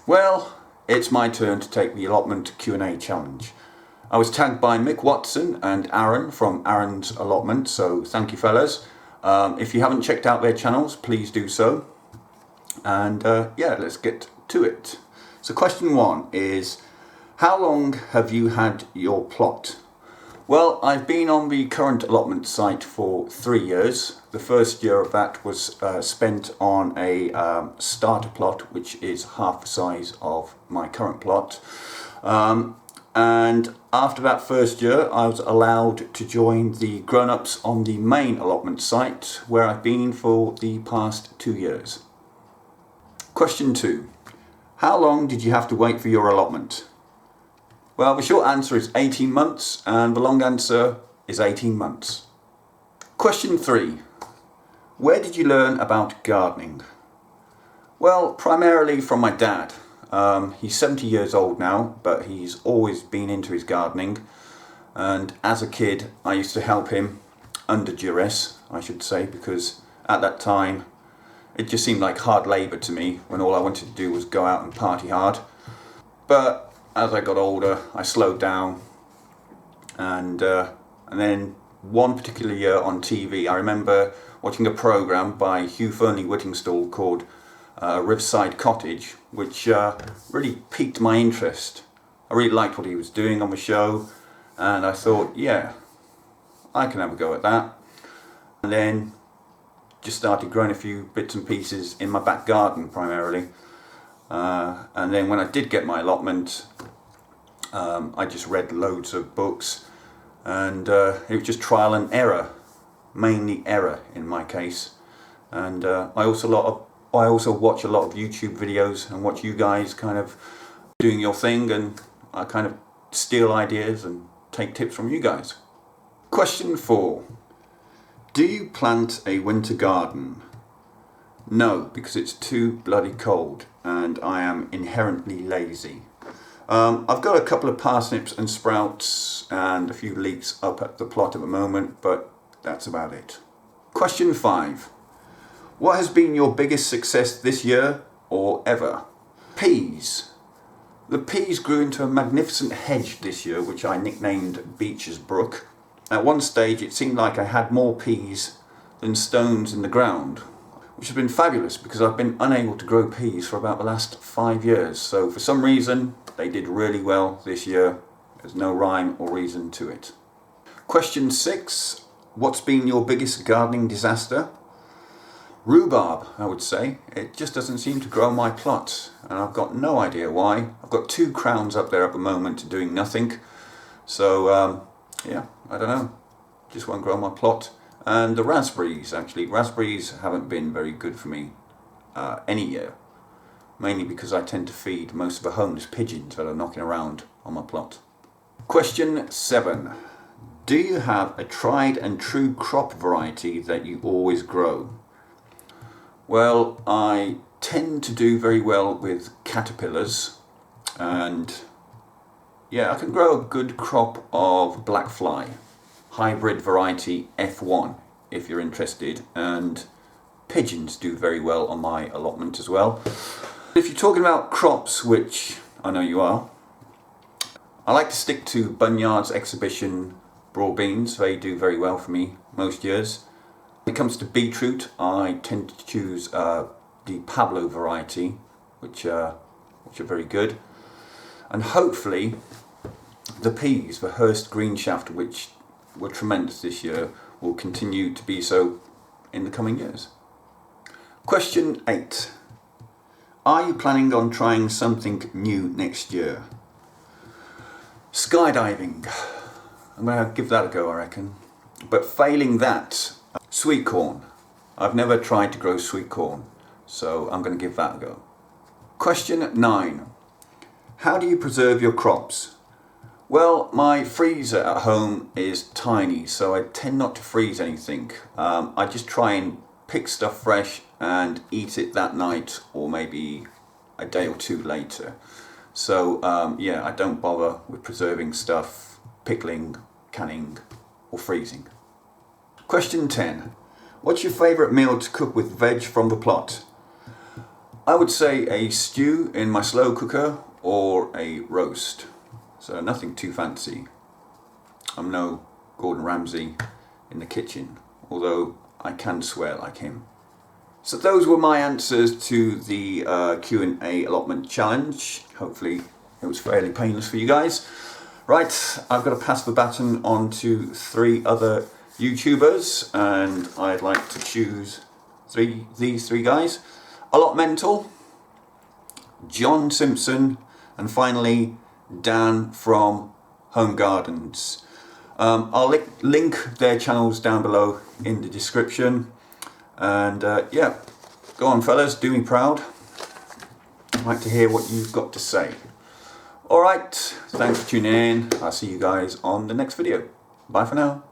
Well, it's my turn to take the Allotment Q A challenge. I was tagged by Mick Watson and Aaron from Aaron's Allotment, so thank you fellas. If you haven't checked out their channels, please do so. And yeah, let's get to it. So question 1 is, how long have you had your plot? Well, I've been on the current allotment site for 3 years. The first year of that was spent on a starter plot, which is half the size of my current plot. And after that first year, I was allowed to join the grown-ups on the main allotment site, where I've been for the past 2 years. Question 2. How long did you have to wait for your allotment? Well, the short answer is 18 months, and the long answer is 18 months. Question 3. Where did you learn about gardening? Well, primarily from my dad. He's 70 years old now, but he's always been into his gardening. And as a kid, I used to help him, under duress, I should say, because at that time, it just seemed like hard labour to me when all I wanted to do was go out and party hard. But as I got older, I slowed down, and then one particular year on TV, I remember watching a programme by Hugh Fearnley-Whittingstall called Riverside Cottage, which really piqued my interest. I really liked what he was doing on the show, and I thought, yeah, I can have a go at that. And then just started growing a few bits and pieces in my back garden primarily. And then when I did get my allotment, I just read loads of books, and it was just trial and error, mainly error in my case. And I also watch a lot of YouTube videos and watch you guys kind of doing your thing, and I kind of steal ideas and take tips from you guys. Question 4. Do you plant a winter garden? No, because it's too bloody cold and I am inherently lazy. I've got a couple of parsnips and sprouts and a few leeks up at the plot at the moment, but that's about it. Question 5. What has been your biggest success this year or ever? Peas. The peas grew into a magnificent hedge this year, which I nicknamed Beecher's Brook. At one stage it seemed like I had more peas than stones in the ground, which has been fabulous because I've been unable to grow peas for about the last 5 years. So for some reason, they did really well this year. There's no rhyme or reason to it. Question 6. What's been your biggest gardening disaster? Rhubarb, I would say. It just doesn't seem to grow my plot, and I've got no idea why. I've got 2 crowns up there at the moment doing nothing. So, yeah, I don't know. Just won't grow my plot. And the raspberries, actually. Raspberries haven't been very good for me any year. Mainly because I tend to feed most of the homeless pigeons that are knocking around on my plot. Question 7. Do you have a tried and true crop variety that you always grow? Well, I tend to do very well with caterpillars, and yeah, I can grow a good crop of black fly, hybrid variety F1 if you're interested, and pigeons do very well on my allotment as well. If you're talking about crops, which I know you are, I like to stick to Bunyard's Exhibition broad beans. They do very well for me most years. When it comes to beetroot, I tend to choose the Pablo variety, which are very good. And hopefully the peas, the Hurst Green Shaft, which were tremendous this year, will continue to be so in the coming years. Question 8. Are you planning on trying something new next year? Skydiving. I'm going to give that a go, I reckon. But failing that, sweet corn. I've never tried to grow sweet corn, so I'm going to give that a go. Question 9. How do you preserve your crops? Well, my freezer at home is tiny, so I tend not to freeze anything. I just try and pick stuff fresh and eat it that night, or maybe a day or 2 later. So yeah, I don't bother with preserving stuff, pickling, canning or freezing. Question 10. What's your favourite meal to cook with veg from the plot? I would say a stew in my slow cooker or a roast. So nothing too fancy. I'm no Gordon Ramsay in the kitchen, although I can swear like him. So those were my answers to the Q A allotment challenge. Hopefully it was fairly painless for you guys. Right, I've got to pass the baton on to 3 other YouTubers, and I'd like to choose these three guys. Allotmental, John Simpson, and finally Dan from Home Gardens. I'll link their channels down below in the description. And yeah, go on fellas, do me proud. I'd like to hear what you've got to say. Alright, thanks for tuning in. I'll see you guys on the next video. Bye for now.